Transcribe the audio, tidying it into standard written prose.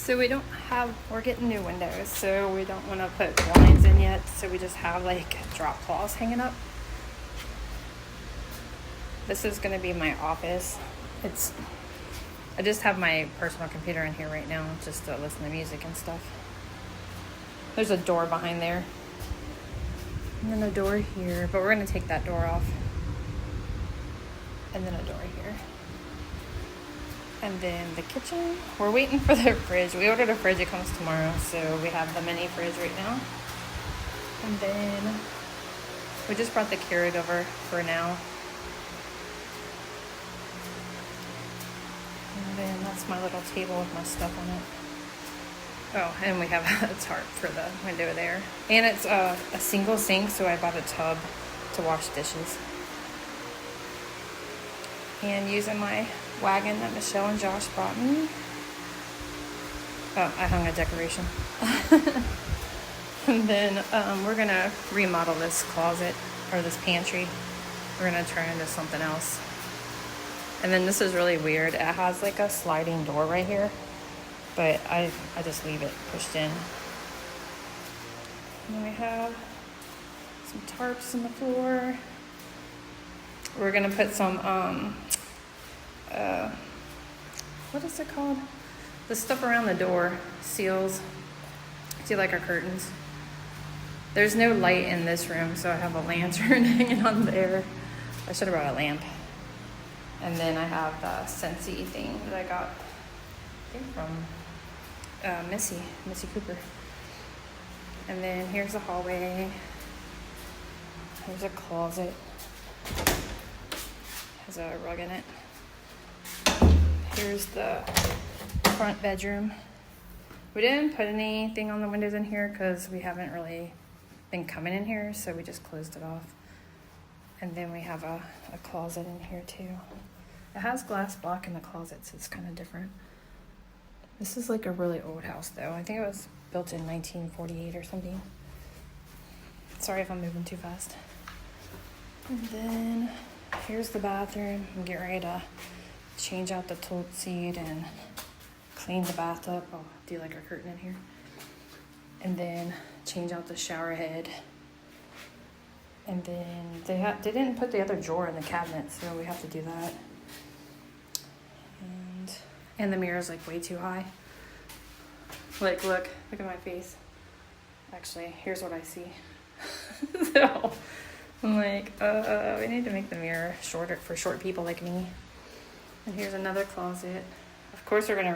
So we're getting new windows, so we don't want to put blinds in yet, so we just have like drop cloths hanging up. This is going to be my office. I just have my personal computer in here right now just to listen to music and stuff. There's a door behind there. And then a door here, but we're going to take that door off. And then a door here. And then the kitchen. We're waiting for the fridge. We ordered a fridge, it comes tomorrow, so we have the mini fridge right now. And then we just brought the Keurig over for now. And then that's my little table with my stuff on it. Oh, and we have a tarp for the window there. And it's a single sink, so I bought a tub to wash dishes. And using my wagon that Michelle and Josh brought me. Oh, I hung a decoration. And then we're gonna remodel this closet, or this pantry. We're gonna turn into something else. And then this is really weird. It has like a sliding door right here, but I just leave it pushed in. And then we have some tarps on the floor. We're gonna put some, what is it called? The stuff around the door, seals. See, like our curtains. There's no light in this room, so I have a lantern hanging on there. I should have brought a lamp. And then I have the Scentsy thing that I got, I think from Missy Cooper. And then here's the hallway. Here's a closet. Has a rug in it. Here's the front bedroom. We didn't put anything on the windows in here because we haven't really been coming in here, so we just closed it off. And then we have a closet in here too. It has glass block in the closet, so it's kind of different. This is like a really old house though. I think it was built in 1948 or something. Sorry if I'm moving too fast. And then here's the bathroom. I'm getting ready to change out the toilet seat and clean the bathtub. I'll do like a curtain in here. And then change out the shower head. And then they didn't put the other drawer in the cabinet, so we have to do that. And the mirror's like way too high. Like, look at my face. Actually, here's what I see. So I'm like, we need to make the mirror shorter for short people like me. And here's another closet. Of course, we're gonna